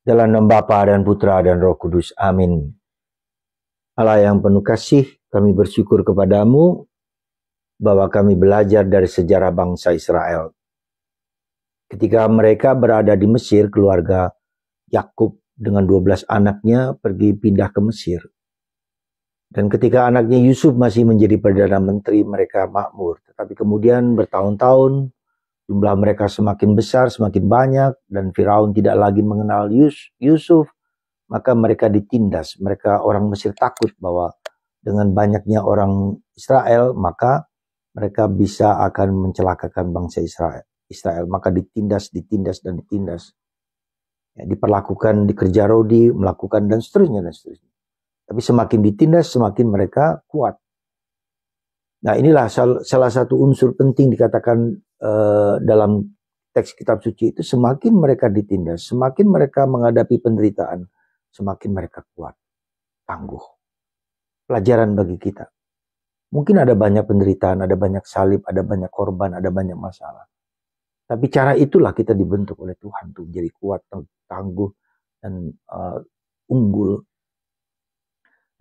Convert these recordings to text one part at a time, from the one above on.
Dalam nama Bapa dan Putra dan Roh Kudus. Amin. Allah yang penuh kasih, kami bersyukur kepadamu bahwa kami belajar dari sejarah bangsa Israel. Ketika mereka berada di Mesir, keluarga Yakub dengan 12 anaknya pergi pindah ke Mesir. Dan ketika anaknya Yusuf masih menjadi Perdana Menteri, mereka makmur. Tetapi kemudian bertahun-tahun, jumlah mereka semakin besar, semakin banyak, dan Firaun tidak lagi mengenal Yusuf, maka mereka ditindas. Mereka orang Mesir takut bahwa dengan banyaknya orang Israel, maka mereka bisa akan mencelakakan bangsa Israel. Maka ditindas. Ya, diperlakukan, dikerja rodi, melakukan dan seterusnya. Tapi semakin ditindas, semakin mereka kuat. Nah, inilah salah satu unsur penting dikatakan dalam teks kitab suci itu, semakin mereka ditindas, semakin mereka menghadapi penderitaan, semakin mereka kuat, tangguh. Pelajaran bagi kita. Mungkin ada banyak penderitaan, ada banyak salib, ada banyak korban, ada banyak masalah. Tapi cara itulah kita dibentuk oleh Tuhan untuk menjadi kuat, tangguh, dan unggul.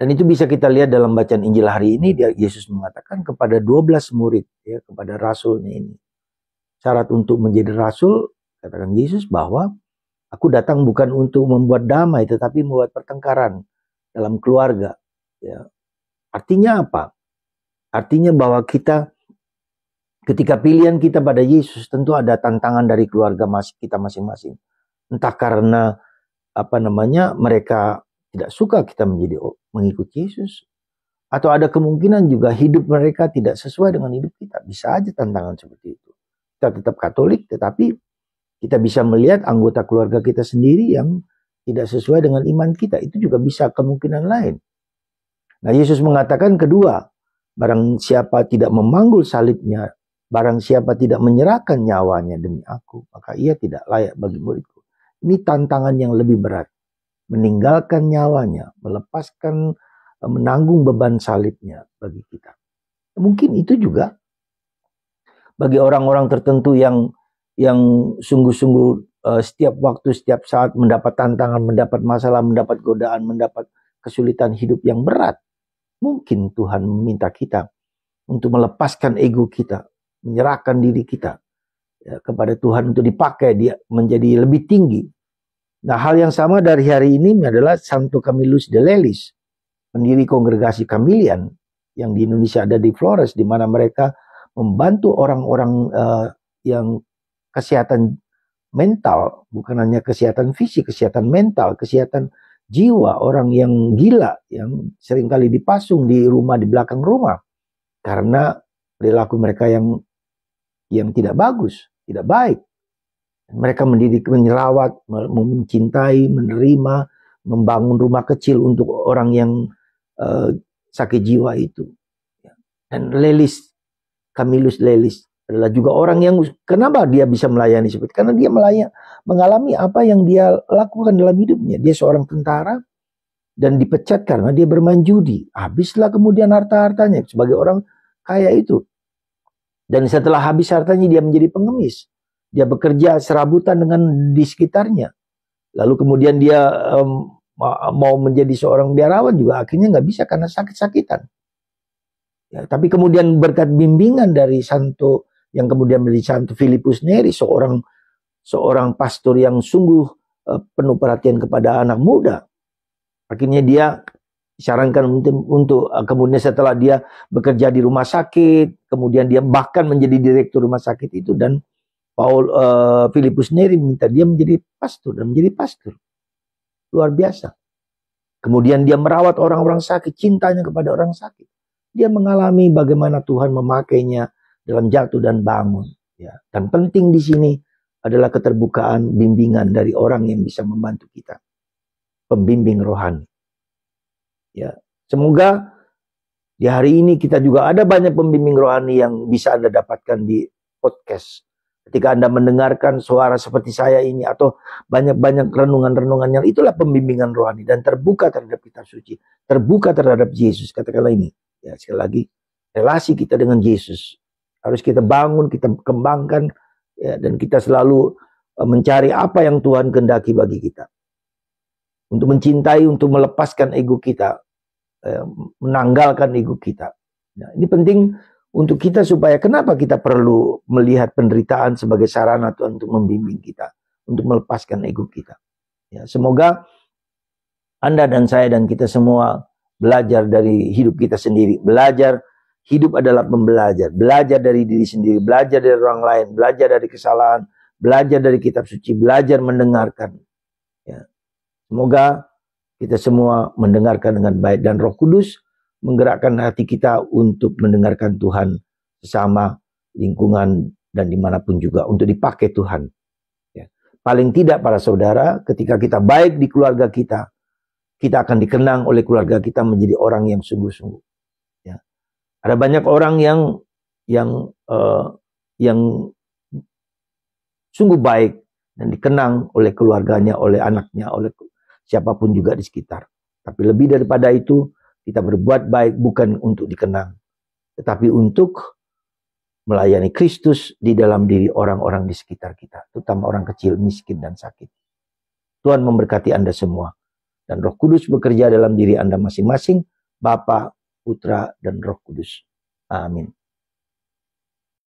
Dan itu bisa kita lihat dalam bacaan Injil hari ini. Yesus mengatakan kepada 12 murid, ya, kepada rasulnya ini. Syarat untuk menjadi rasul, katakan Yesus, bahwa aku datang bukan untuk membuat damai, tetapi membuat pertengkaran dalam keluarga. Ya. Artinya apa? Artinya bahwa kita, ketika pilihan kita pada Yesus, tentu ada tantangan dari keluarga kita masing-masing. Entah karena mereka tidak suka kita mengikuti Yesus, atau ada kemungkinan juga hidup mereka tidak sesuai dengan hidup kita. Bisa aja tantangan seperti itu. Kita tetap Katolik, tetapi kita bisa melihat anggota keluarga kita sendiri yang tidak sesuai dengan iman kita. Itu juga bisa kemungkinan lain. Nah, Yesus mengatakan kedua, barang siapa tidak memanggul salibnya, barang siapa tidak menyerahkan nyawanya demi aku, maka ia tidak layak bagi muridku. Ini tantangan yang lebih berat. Meninggalkan nyawanya, melepaskan, menanggung beban salibnya bagi kita. Mungkin itu juga bagi orang-orang tertentu yang sungguh-sungguh setiap waktu, setiap saat mendapat tantangan, mendapat masalah, mendapat godaan, mendapat kesulitan hidup yang berat. Mungkin Tuhan meminta kita untuk melepaskan ego kita, menyerahkan diri kita ya, kepada Tuhan untuk dipakai dia menjadi lebih tinggi. Nah, hal yang sama dari hari ini adalah Santo Camillus de Lelis, pendiri kongregasi Camilian yang di Indonesia ada di Flores, di mana mereka membantu orang-orang yang kesehatan mental, bukan hanya kesehatan fisik, kesehatan mental, kesehatan jiwa, orang yang gila, yang seringkali dipasung di rumah, di belakang rumah, karena perilaku mereka yang tidak bagus, tidak baik. Mereka mendidik, menyelawat, mencintai, menerima, membangun rumah kecil untuk orang yang sakit jiwa itu. Dan Camillus Lelis adalah juga orang yang, kenapa dia bisa melayani seperti itu? Karena dia mengalami apa yang dia lakukan dalam hidupnya. Dia seorang tentara dan dipecat karena dia bermain judi. Habislah kemudian harta-hartanya sebagai orang kaya itu. Dan setelah habis hartanya dia menjadi pengemis. Dia bekerja serabutan dengan di sekitarnya. Lalu kemudian dia mau menjadi seorang biarawan juga akhirnya nggak bisa karena sakit-sakitan. Ya, tapi kemudian berkat bimbingan dari Santo yang kemudian menjadi Santo Filipus Neri, seorang pastor yang sungguh penuh perhatian kepada anak muda. Akhirnya dia disarankan untuk kemudian setelah dia bekerja di rumah sakit, kemudian dia bahkan menjadi direktur rumah sakit itu, dan Filipus Neri minta dia menjadi pastor dan menjadi pastor. Luar biasa. Kemudian dia merawat orang-orang sakit, cintanya kepada orang sakit. Dia mengalami bagaimana Tuhan memakainya dalam jatuh dan bangun. Ya. Dan penting di sini adalah keterbukaan, bimbingan dari orang yang bisa membantu kita. Pembimbing rohani. Ya. Semoga di hari ini kita juga ada banyak pembimbing rohani yang bisa Anda dapatkan di podcast. Ketika Anda mendengarkan suara seperti saya ini atau banyak-banyak renungan-renungan yang itulah pembimbingan rohani dan terbuka terhadap kitab suci, terbuka terhadap Yesus. Katakanlah ini, ya sekali lagi, relasi kita dengan Yesus harus kita bangun, kita kembangkan, ya, dan kita selalu mencari apa yang Tuhan kehendaki bagi kita. untuk mencintai, untuk melepaskan ego kita, menanggalkan ego kita. Nah, ini penting untuk kita supaya kenapa kita perlu melihat penderitaan sebagai sarana Tuhan untuk membimbing kita, untuk melepaskan ego kita. Ya, semoga Anda dan saya dan kita semua belajar dari hidup kita sendiri. Belajar, hidup adalah pembelajar. Belajar dari diri sendiri, belajar dari orang lain, belajar dari kesalahan, belajar dari kitab suci, belajar mendengarkan. Ya. Semoga kita semua mendengarkan dengan baik dan Roh Kudus menggerakkan hati kita untuk mendengarkan Tuhan sesama, lingkungan, dan dimanapun juga untuk dipakai Tuhan. Ya. Paling tidak para saudara, ketika kita baik di keluarga kita akan dikenang oleh keluarga kita menjadi orang yang sungguh-sungguh. Ya. Ada banyak orang yang sungguh baik dan dikenang oleh keluarganya, oleh anaknya, oleh siapapun juga di sekitar. Tapi lebih daripada itu, kita berbuat baik bukan untuk dikenang, tetapi untuk melayani Kristus di dalam diri orang-orang di sekitar kita, terutama orang kecil, miskin, dan sakit. Tuhan memberkati Anda semua. Dan Roh Kudus bekerja dalam diri Anda masing-masing, Bapa, Putra, dan Roh Kudus. Amin.